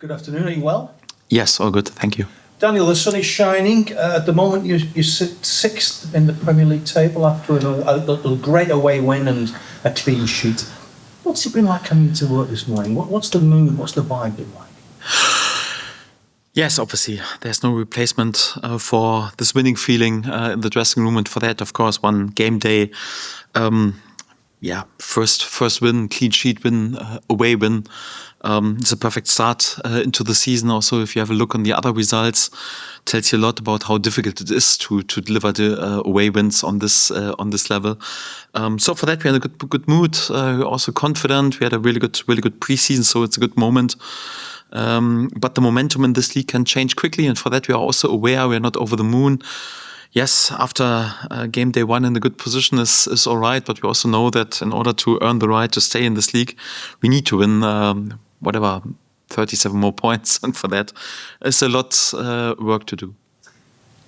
Good afternoon. Are you well? Yes, all good. Thank you. Daniel, the sun is shining. At the moment, you sit sixth in the Premier League table after a great away win and a clean sheet. What's it been like coming to work this morning? What's the mood? What's the vibe been like? Yes, obviously, there's no replacement for this winning feeling in the dressing room, and for that, of course, one game day. First win, clean sheet win, away win. It's a perfect start into the season. Also, if you have a look on the other results, tells you a lot about how difficult it is to deliver the away wins on this level. So for that, we had a good mood, also confident. We had a really good preseason, so it's a good moment. But the momentum in this league can change quickly, and for that we are also aware we are not over the moon. Yes, after game day one in the good position is all right, but we also know that in order to earn the right to stay in this league, we need to win 37 more points, and for that, it's a lot work to do.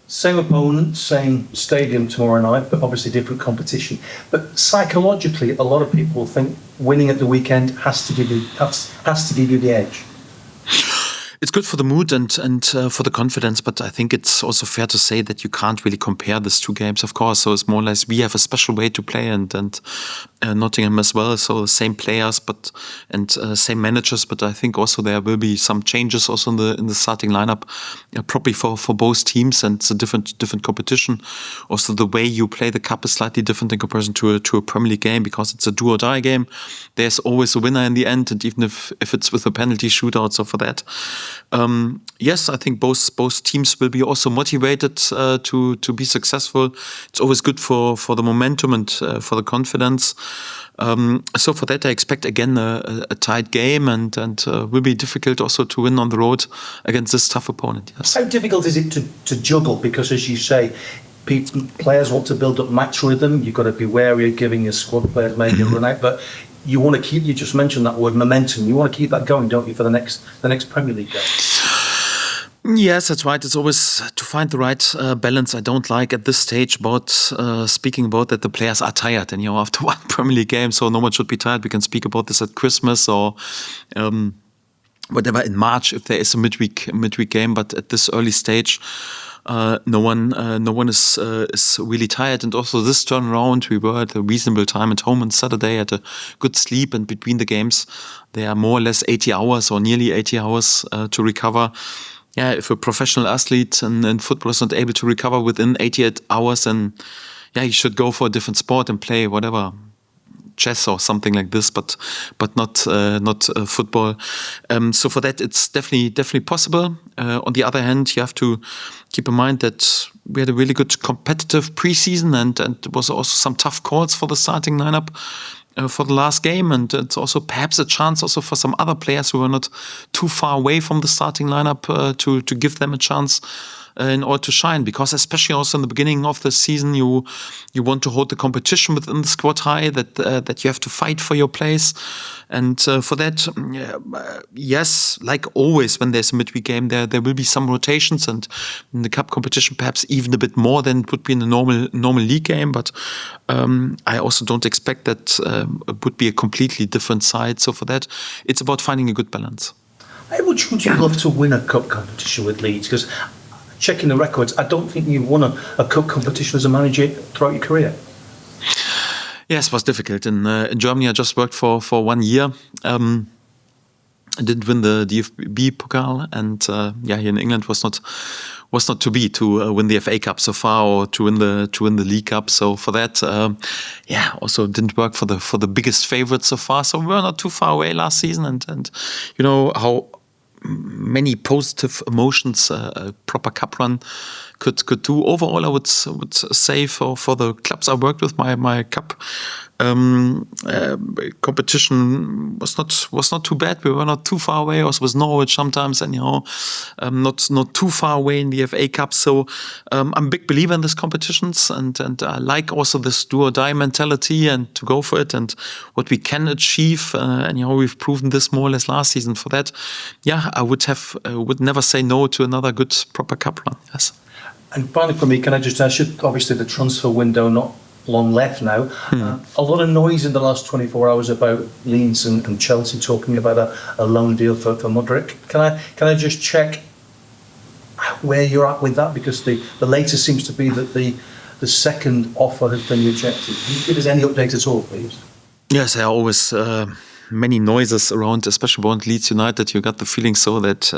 Same opponent, same stadium tomorrow night, but obviously different competition. But psychologically, a lot of people think winning at the weekend has to give you the edge. It's good for the mood and for the confidence, but I think it's also fair to say that you can't really compare these two games, of course. So it's more or less we have a special way to play, and Nottingham as well. So the same players, and same managers, but I think also there will be some changes also in the starting lineup, probably for both teams, and it's a different competition. Also, the way you play the cup is slightly different in comparison to a Premier League game, because it's a do or die game. There's always a winner in the end, and even if it's with a penalty shootout. So for that. Yes, I think both teams will be also motivated to be successful. It's always good for the momentum and for the confidence. So for that, I expect again a tight game, and will be difficult also to win on the road against this tough opponent. Yes. How difficult is it to juggle? Because as you say, players want to build up match rhythm. You've got to be wary of giving your squad players maybe a run out, but you want to keep. You just mentioned that word momentum. You want to keep that going, don't you, for the next Premier League game? Yes, that's right. It's always to find the right balance. I don't like at this stage about speaking about that the players are tired, and after one Premier League game, so no one should be tired. We can speak about this at Christmas or whatever in March if there is a midweek game. But at this early stage, no one is really tired. And also this turnaround, we were at a reasonable time at home on Saturday, had a good sleep, and between the games, there are more or less 80 hours or nearly 80 hours to recover. Yeah, if a professional athlete and football is not able to recover within 88 hours, then you should go for a different sport and play whatever, chess or something like this, but not football. So for that, it's definitely possible. On the other hand, you have to keep in mind that we had a really good competitive preseason, and there was also some tough calls for the starting lineup for the last game, and it's also perhaps a chance also for some other players who are not too far away from the starting lineup to give them a chance in order to shine, because especially also in the beginning of the season, you want to hold the competition within the squad high, that you have to fight for your place, and for that, yes, like always when there's a midweek game, there will be some rotations, and in the cup competition perhaps even a bit more than it would be in a normal league game. But I also don't expect that it would be a completely different side. So for that, it's about finding a good balance. How much would you love to win a cup competition with Leeds? Because checking the records, I don't think you've won a cup competition as a manager throughout your career. Yes, it was difficult. In Germany, I just worked for 1 year. I didn't win the DFB Pokal, and here in England was not to be to win the FA Cup so far, or to win the League Cup. So for that, also didn't work for the biggest favourites so far. So we were not too far away last season, and you know how many positive emotions a proper cup run could do. Overall, I would say for the clubs I worked with, my cup competition was not too bad. We were not too far away. Also with Norwich sometimes, and not too far away in the FA Cup. So I'm a big believer in these competitions, and I like also this do or die mentality and to go for it and what we can achieve. And we've proven this more or less last season. For that, I would never say no to another good proper cup run. Yes. And finally, for me, can I just ask you? Obviously, the transfer window not long left now. A lot of noise in the last 24 hours about Leeds and Chelsea talking about a loan deal for Mudryk. Can I just check where you're at with that? Because the latest seems to be that the second offer has been rejected. Can you give us any update at all, please? Yes, there are always many noises around, especially around Leeds United. You got the feeling so that,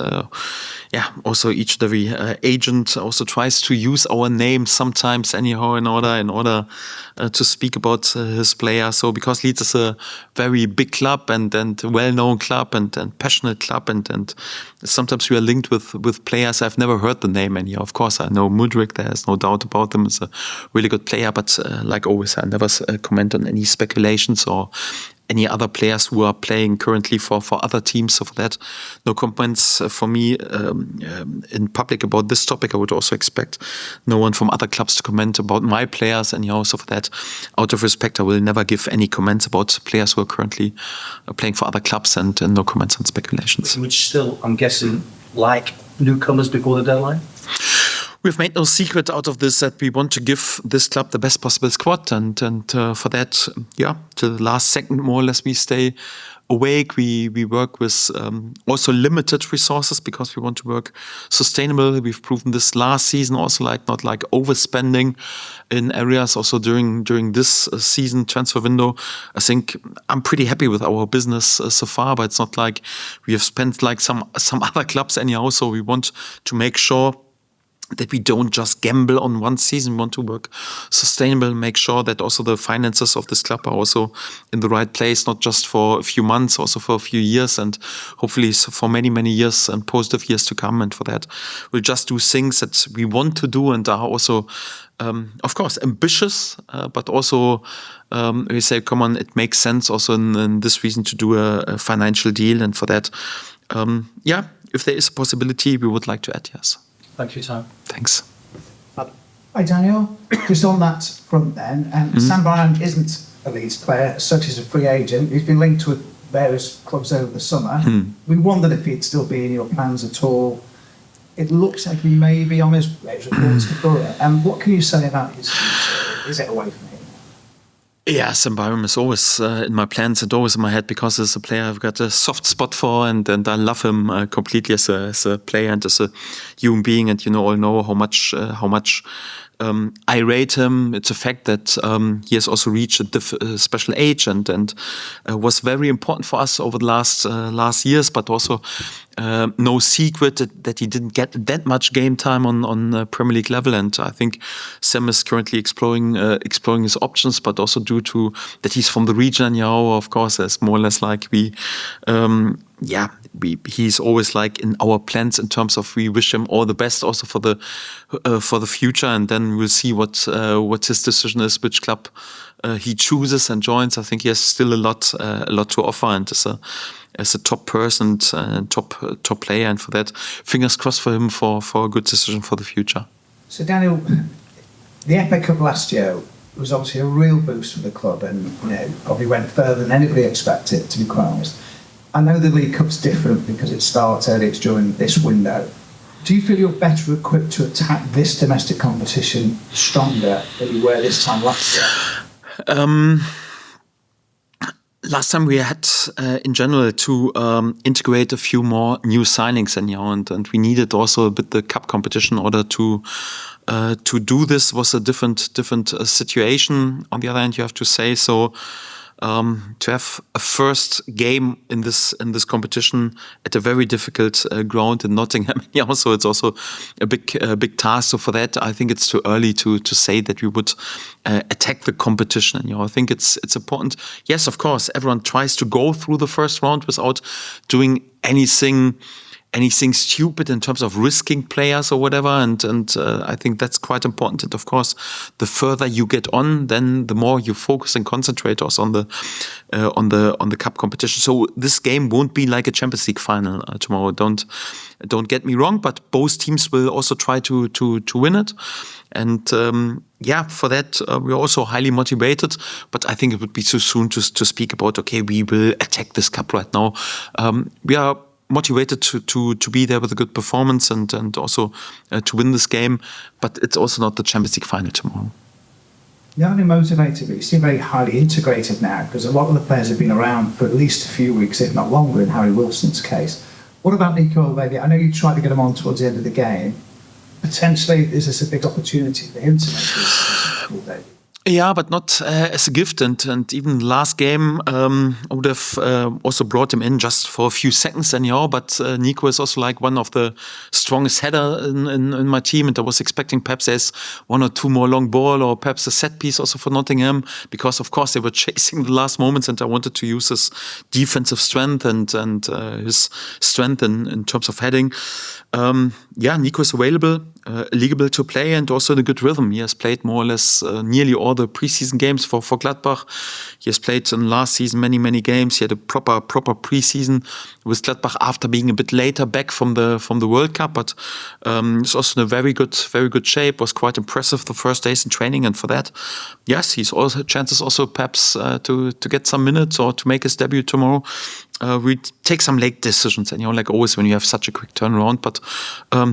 also each and every agent also tries to use our name sometimes anyhow in order to speak about his player. So because Leeds is a very big club and well-known club and passionate club and sometimes we are linked with players. I've never heard the name anyhow. Of course, I know Mudryk. There's no doubt about him. He's a really good player, but like always, I never comment on any speculations or any other players who are playing currently for other teams. So for that, no comments for me in public about this topic. I would also expect no one from other clubs to comment about my players. And so for that, out of respect, I will never give any comments about players who are currently playing for other clubs and no comments on speculations. Which still, I'm guessing, like newcomers before the deadline? We've made no secret out of this that we want to give this club the best possible squad, and for that, to the last second, more or less, we stay awake. We work with also limited resources because we want to work sustainable. We've proven this last season, also not like overspending in areas. Also during this season transfer window, I think I'm pretty happy with our business so far. But it's not like we have spent like some other clubs anyhow. So we want to make sure that we don't just gamble on one season. We want to work sustainable, make sure that also the finances of this club are also in the right place, not just for a few months, also for a few years, and hopefully for many, many years and positive years to come. And for that, we'll just do things that we want to do and are also, of course, ambitious, but also we say, come on, it makes sense also in this reason to do a financial deal. And for that, if there is a possibility, we would like to add, yes. Thanks for your time. Thanks. Hi, Daniel. Just on that front then, Sam Byram isn't a Leeds player, such as a free agent. He's been linked to various clubs over the summer. We wondered if he'd still be in your plans at all. It looks like he may be on his reports to Borough. And what can you say about his future? Is it away from him? Yeah, Sam Byram is always in my plans and always in my head because he's a player I've got a soft spot for, and I love him completely as a player and as a human being. And all know how much I rate him. It's a fact that he has also reached a special age and was very important for us over the last years, but also no secret that he didn't get that much game time on Premier League level. And I think Sam is currently exploring his options, but also due to that he's from the region, of course, there's more or less like he's always like in our plans in terms of we wish him all the best also for the future, and then we'll see what his decision is, which club he chooses and joins. I think he has still a lot to offer, and as a top person and top player, and for that, fingers crossed for him for a good decision for the future. So Daniel, the FA Cup last year was obviously a real boost for the club, and probably went further than anybody expected, to be quite honest. I know the League Cup's different because it starts early, it's during this window. Do you feel you're better equipped to attack this domestic competition stronger than you were this time last year? Last time we had, in general, to integrate a few more new signings, and we needed also a bit the cup competition in order to do this. Was a different situation. On the other hand, you have to say so. To have a first game in this competition at a very difficult ground in Nottingham, so it's also a big task. So for that, I think it's too early to say that we would attack the competition. I think it's important. Yes, of course, everyone tries to go through the first round without doing anything stupid in terms of risking players or whatever, and I think that's quite important. And of course, the further you get on, then the more you focus and concentrate also on the cup competition. So this game won't be like a Champions League final tomorrow. Don't get me wrong, but both teams will also try to win it. And for that, we're also highly motivated. But I think it would be too soon to speak about, okay, we will attack this cup right now. We are motivated to be there with a good performance and also to win this game, but it's also not the Champions League final tomorrow. not only motivated, but you seem very highly integrated now, because a lot of the players have been around for at least a few weeks, if not longer, in Harry Wilson's case. What about Nico Elvedi? I know you tried to get him on towards the end of the game. Potentially, is this a big opportunity for him to make this cool debut? Yeah, but not as a gift. And even last game, I would have also brought him in just for a few seconds anyhow. But Nico is also like one of the strongest header in my team. And I was expecting perhaps there's one or two more long ball or perhaps a set piece also for Nottingham. Because, of course, they were chasing the last moments and I wanted to use his defensive strength and his strength in terms of heading. Nico is available, eligible to play and also in a good rhythm. He has played more or less nearly all the preseason games for Gladbach. He has played in last season many games. He had a proper preseason with Gladbach after being a bit later back from the World Cup, but he's also in a very good shape. Was quite impressive the first days in training, and for that, yes, he's also chances also perhaps to get some minutes or to make his debut tomorrow. We take some late decisions, and like always when you have such a quick turnaround, but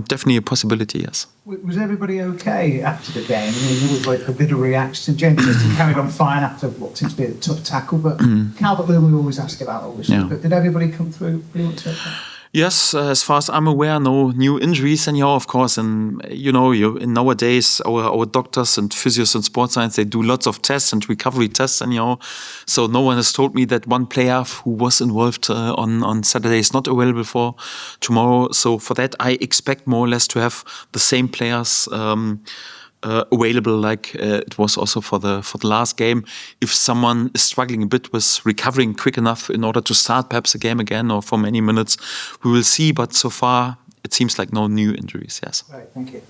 definitely a possibility, yes. Was everybody okay after the game? I mean, there was like a bit of reaction. James carried on fine after what seems to be a tough tackle, but Calvert-Lewin we always ask about all this. Yeah. But did everybody come through pretty much okay? Yes, as far as I'm aware, no new injuries anyhow, of course. And in nowadays, our doctors and physios and sports science, they do lots of tests and recovery tests anyhow. So no one has told me that one player who was involved on Saturday is not available for tomorrow. So for that, I expect more or less to have the same players available like it was also for the last game. If someone is struggling a bit with recovering quick enough in order to start perhaps a game again or for many minutes, we will see. But so far, it seems like no new injuries, yes. Right, thank you.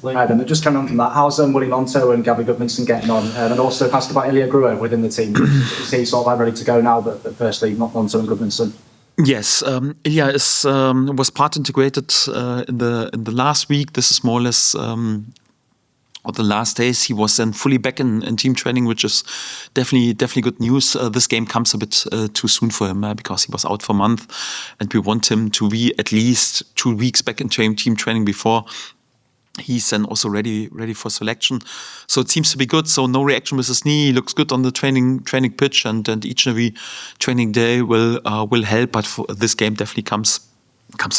Right, then just coming on from that, how's Willie Gnonto and Gabriel Gudmundsson getting on? And also asked about Ilia Gruev within the team. Is he sort of ready to go now, but firstly, not Gnonto and Gudmundsson? Yes, Ilia was part integrated in the last week. This is more or less or the last days. He was then fully back in team training, which is definitely good news. This game comes a bit too soon for him because he was out for a month, and we want him to be at least 2 weeks back in team training before he's then also ready for selection. So it seems to be good. So no reaction with his knee. He looks good on the training pitch, and each and every training day will help. But for this game definitely comes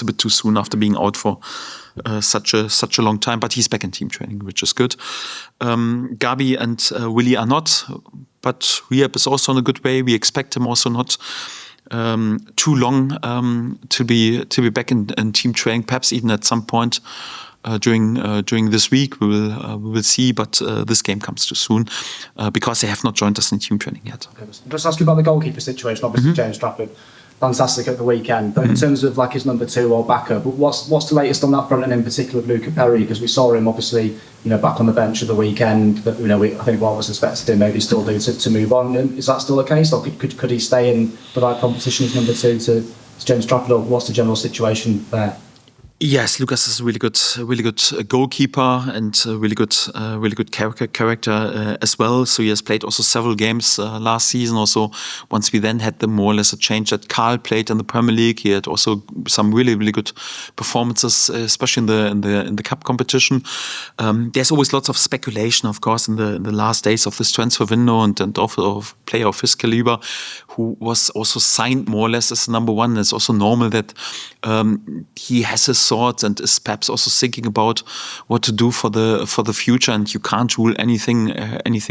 a bit too soon after being out for such a long time. But he's back in team training, which is good. Gabi and Willie are not, but rehab is also in a good way. We expect him also not too long to be back in team training. Perhaps even at some point during this week we will see. But this game comes too soon because they have not joined us in team training yet. Okay, just ask you about the goalkeeper situation. Obviously, James Trafford, fantastic at the weekend. But in terms of like his number 2 or backup, what's the latest on that front, and in particular with Luca Perri, because we saw him obviously back on the bench at the weekend. But I think what was expected him maybe still do to move on. And is that still the case, or could he stay in the right competition as number 2 to James Trafford, or what's the general situation there? Yes, Lucas is a really good goalkeeper and a really good character as well. So he has played also several games last season. Also, once we then had the more or less a change that Carl played in the Premier League, he had also some really good performances, especially in the cup competition. There's always lots of speculation, of course, in the last days of this transfer window, and of player of his caliber who was also signed more or less as number 1. It's also normal that he has his thoughts and is perhaps also thinking about what to do for the future, and you can't rule anything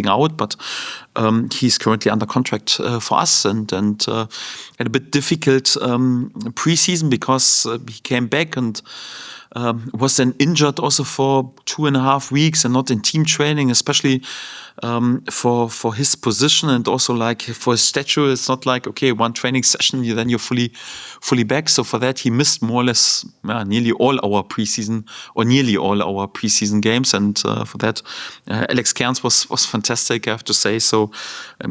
out. But he's currently under contract for us, and had a bit difficult preseason because he came back and was then injured also for 2.5 weeks and not in team training, especially for his position, and also like for his stature. It's not like, okay, one training session, then you're fully back. So for that, he missed more or less nearly all our preseason games. And for that, Alex Cairns was fantastic, I have to say. So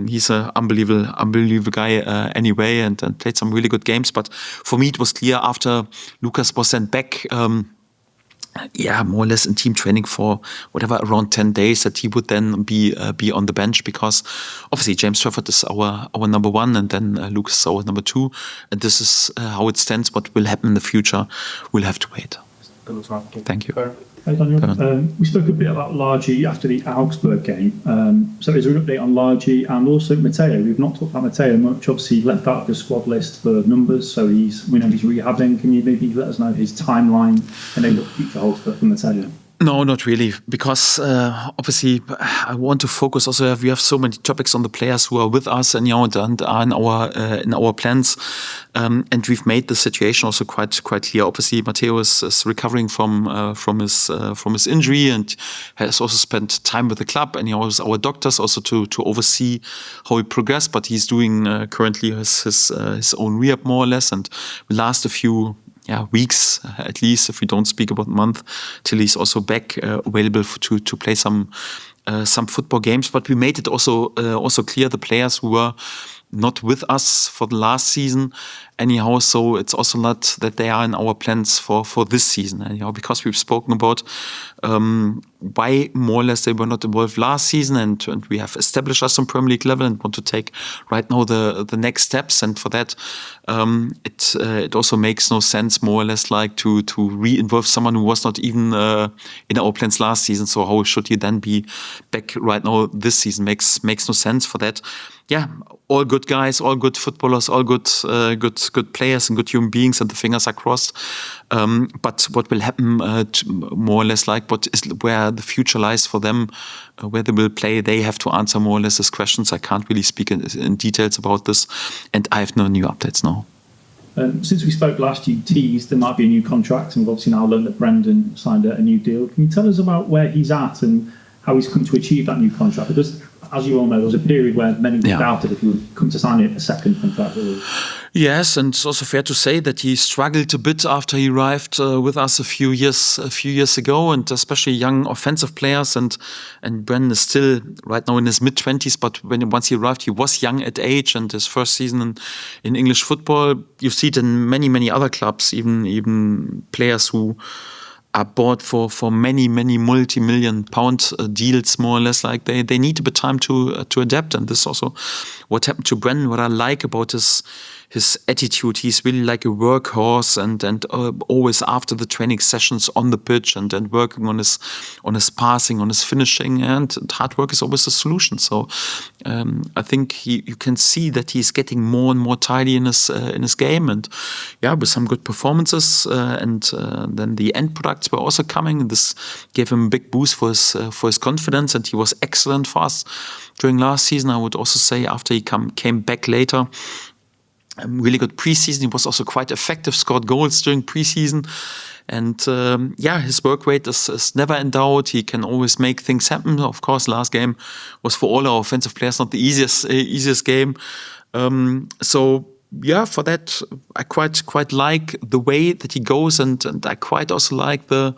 he's an unbelievable guy anyway, and played some really good games. But for me, it was clear after Lucas was sent back, more or less in team training for whatever, around 10 days, that he would then be on the bench, because obviously James Trafford is our number 1, and then Lucas is our number 2, and this is how it stands. What will happen in the future, we'll have to wait. Thank you. Hey Daniel, we spoke a bit about Largie after the Augsburg game. So is there an update on Largie and also Mateo? We've not talked about Mateo much. Obviously, left out of the squad list for numbers, so we know he's rehabbing. Can you maybe let us know his timeline and then what future holds for Mateo? No, not really, because obviously I want to focus. Also, we have so many topics on the players who are with us and are in our plans, and we've made the situation also quite clear. Obviously, Mateo is recovering from his injury and has also spent time with the club, and he has our doctors also to oversee how he progressed. But he's doing currently his own rehab more or less, and will last a few weeks at least, if we don't speak about month, till he's also back available to play some football games. But we made it also clear the players who were not with us for the last season anyhow, so it's also not that they are in our plans for this season anyhow, because we've spoken about why more or less they were not involved last season, and we have established us on Premier League level and want to take right now the next steps, and for that it also makes no sense more or less like to re-involve someone who was not even in our plans last season. So how should he then be back right now this season? Makes no sense for that. Yeah, all good guys, all good footballers, all good players and good human beings, and the fingers are crossed. But what will happen, more or less, like where the future lies for them, where they will play, they have to answer more or less these questions. I can't really speak in details about this, and I have no new updates now. Since we spoke last, you teased there might be a new contract, and we've obviously now learned that Brenden signed a new deal. Can you tell us about where he's at and how he's come to achieve that new contract? Because, as you all know, there was a period where many doubted if he would come to sign a second contract. Yes, and it's also fair to say that he struggled a bit after he arrived with us a few years ago, and especially young offensive players. And Brenden is still right now in his mid-20s, but once he arrived, he was young at age, and his first season in English football. You see it in many other clubs, even players who are bought for many multi-million pound deals, more or less. Like they need a bit time to adapt, and this is also what happened to Brenden. What I like about his attitude, he's really like a workhorse, and always after the training sessions on the pitch and working on his passing, on his finishing, and hard work is always a solution. So I think you can see that he's getting more and more tidy in his game, and with some good performances, and then the end products were also coming, and this gave him a big boost for his confidence, and he was excellent for us during last season. I would also say after he came back later, really good preseason. He was also quite effective, scored goals during preseason. And his work rate is never in doubt. He can always make things happen. Of course, last game was for all our offensive players not the easiest game. For that, I quite like the way that he goes, and I quite also like the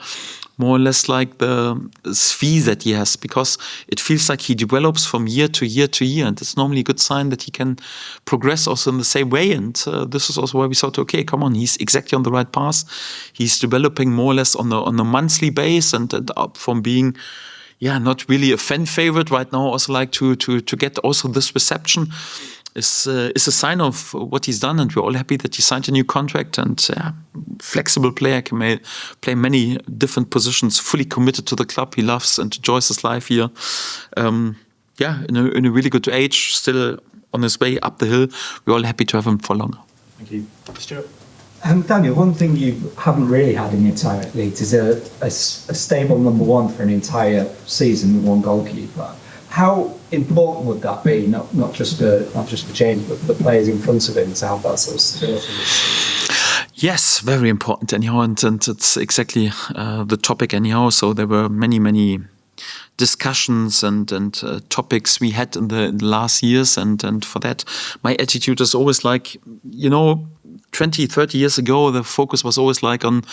more or less like the fee that he has, because it feels like he develops from year to year to year, and it's normally a good sign that he can progress also in the same way. And this is also why we thought, okay, come on, he's exactly on the right path. He's developing more or less on a monthly base, and up from being not really a fan favorite right now, also like to get also this reception is a sign of what he's done, and we're all happy that he signed a new contract. And flexible player, can play many different positions, fully committed to the club. He loves and enjoys his life here. In a really good age, still on his way up the hill. We're all happy to have him for longer. Thank you. Stuart? Daniel, one thing you haven't really had in your time at Leeds is a stable number one for an entire season with one goalkeeper. How important would that be, not just for James, but for the players in front of him, to have that sort of stability? Yes, very important anyhow, and it's exactly the topic anyhow. So there were many discussions and topics we had in the last years, and for that, my attitude is always like, 20-30 years ago, the focus was always like on,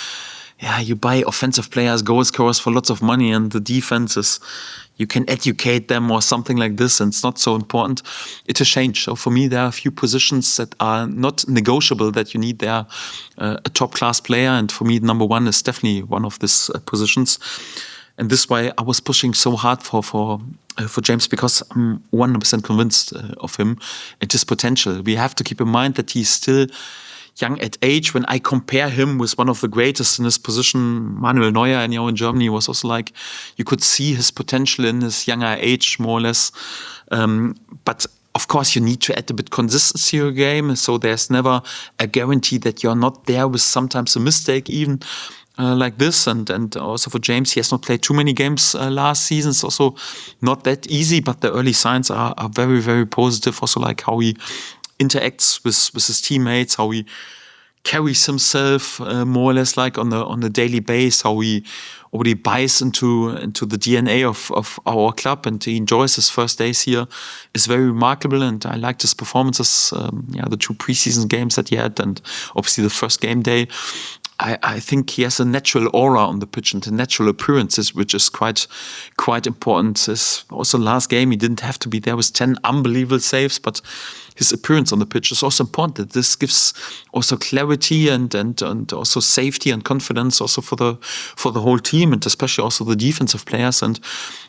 you buy offensive players, goal scorers for lots of money, and the defenses, you can educate them or something like this, and it's not so important. It has changed. So for me, there are a few positions that are not negotiable, that you need there a top-class player, and for me, number one is definitely one of these positions. And this is why I was pushing so hard for James, because I'm 100% convinced of him and his potential. We have to keep in mind that he's still young at age. When I compare him with one of the greatest in his position, Manuel Neuer, and in Germany, was also like you could see his potential in his younger age, more or less. But of course, you need to add a bit consistency to your game. So there's never a guarantee that you're not there with sometimes a mistake even. Like this, and also for James, he has not played too many games last season. It's also not that easy, but the early signs are very, very positive. Also, like how he interacts with his teammates, how he carries himself more or less like on a daily basis, how he already buys into the DNA of our club, and he enjoys his first days here is very remarkable. And I liked his performances, the 2 preseason games that he had, and obviously the first game day. I think he has a natural aura on the pitch and a natural appearances, which is quite important. Also, last game he didn't have to be there with 10 unbelievable saves, but his appearance on the pitch is also important. This gives also clarity and also safety and confidence also for the whole team, and especially also the defensive players. And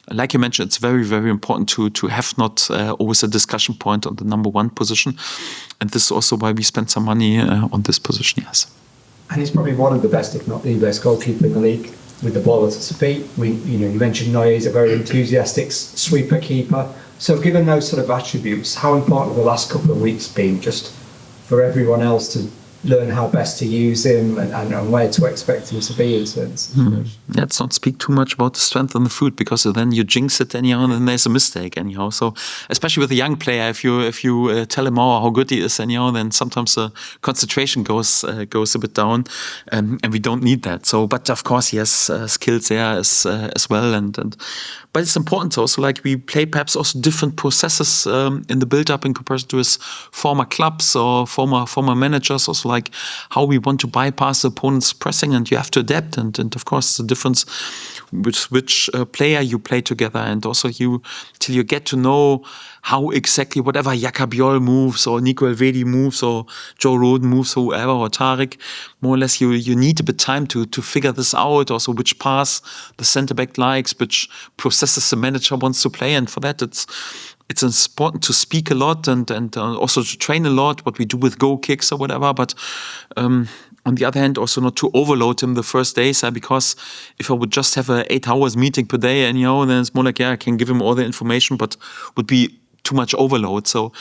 like you mentioned, it's very, very important to have not always a discussion point on the number 1 position. And this is also why we spent some money on this position. Yes. And he's probably one of the best, if not the best, goalkeeper in the league with the ball at his feet. You mentioned Neuer is a very enthusiastic sweeper keeper. So given those sort of attributes, how important have the last couple of weeks been just for everyone else to learn how best to use him and where to expect him to be in certain situations? Let's not speak too much about the strength on the foot, because then you jinx it anyhow, and then there's a mistake anyhow. So especially with a young player, if you tell him how good he is anyhow, then sometimes the concentration goes a bit down, and we don't need that. So, but of course he has skills there as well, but it's important also, like we play perhaps also different processes in the build-up in comparison to his former clubs or former managers. Also, like how we want to bypass the opponent's pressing, and you have to adapt. And of course, the difference with which player you play together, and also till you get to know how exactly whatever Gabriel moves or Nico Elvedi moves or Joe Roden moves, whoever, or Tarek, more or less you need a bit time to figure this out. Also, which pass the centre back likes, which processes the manager wants to play, and for that it's important to speak a lot and also to train a lot, what we do with goal kicks or whatever. But on the other hand, also not to overload him the first days, because if I would just have a 8 hours meeting per day, and then it's more like, I can give him all the information, but would be too much overload. So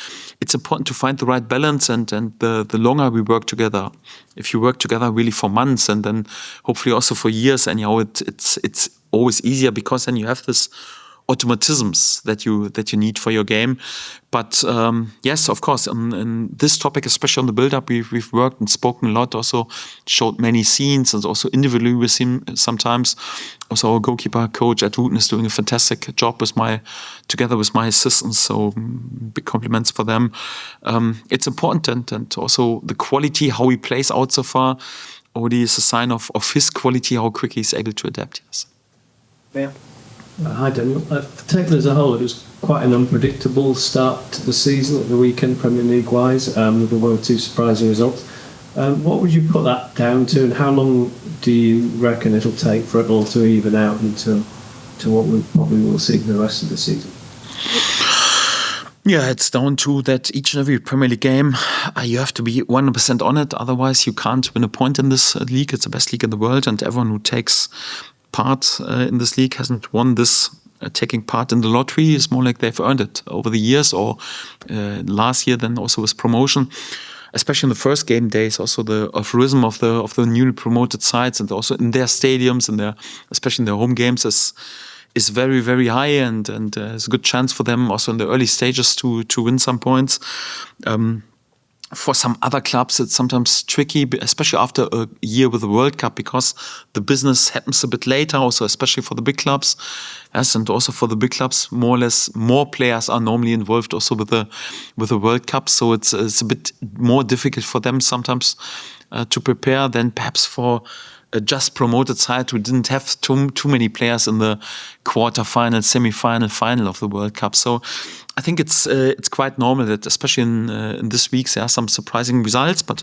it's important to find the right balance, and the longer we work together, if you work together really for months and then hopefully also for years, it's always easier, because then you have this automatisms that you need for your game. But yes, of course, in this topic, especially on the build-up, we've worked and spoken a lot, also showed many scenes, and also individually with him sometimes. Also our goalkeeper coach at Wooten is doing a fantastic job together with my assistants, so big compliments for them. It's important, and also the quality, how he plays out so far, already is a sign of his quality, how quickly he's able to adapt. Yes. Yeah. Hi Daniel. Taken as a whole, it was quite an unpredictable start to the season at the weekend, Premier League wise, with one or two surprising results. What would you put that down to, and how long do you reckon it'll take for it all to even out into what we probably will see for the rest of the season? Yeah, it's down to that each and every Premier League game, you have to be 100% on it. Otherwise, you can't win a point in this league. It's the best league in the world, and everyone who takes part in this league hasn't won this. Taking part in the lottery is more like they've earned it over the years, or last year then also with promotion. Especially in the first game days, also the rhythm of the newly promoted sides, and also in their stadiums and especially in their home games is very, very high, and it's a good chance for them also in the early stages to win some points. For some other clubs, it's sometimes tricky, especially after a year with the World Cup, because the business happens a bit later, also especially for the big clubs. Yes, and also for the big clubs, more or less, more players are normally involved also with the World Cup. So it's a bit more difficult for them sometimes to prepare than perhaps for a just promoted side who didn't have too many players in the quarter-final, semi-final, final of the World Cup. So I think it's quite normal that, especially in this week, there are some surprising results. But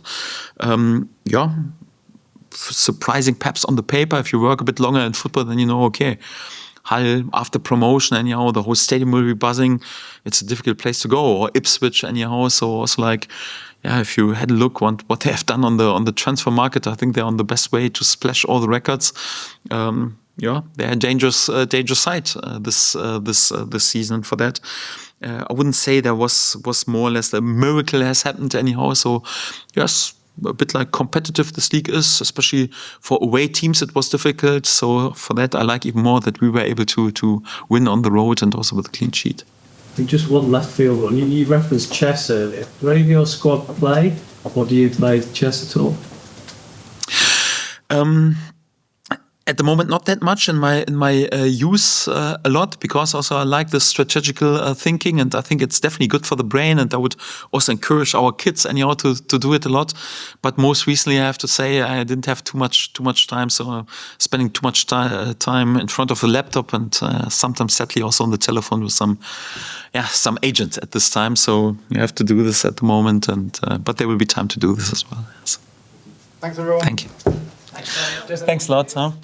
surprising perhaps on the paper. If you work a bit longer in football, then you know, okay, Hull after promotion, anyhow, the whole stadium will be buzzing. It's a difficult place to go. Or Ipswich, anyhow. So also like if you had a look what they have done on the transfer market, I think they're on the best way to splash all the records. They're a dangerous side this season. For that, I wouldn't say there was more or less a miracle has happened anyhow. So yes, a bit like competitive this league is, especially for away teams. It was difficult. So for that, I like even more that we were able to win on the road and also with a clean sheet. I think just one left field one. You referenced chess earlier. Do any of your squad play, or do you play chess at all? At the moment, not that much. In my youth, a lot, because also I like the strategical thinking, and I think it's definitely good for the brain. And I would also encourage our kids anyhow to do it a lot. But most recently, I have to say I didn't have too much time, so spending too much time in front of a laptop, and sometimes sadly also on the telephone with some agent at this time. So you have to do this at the moment, and but there will be time to do this as well. Yes. Thanks everyone. Thank you. Thanks a lot, Tom.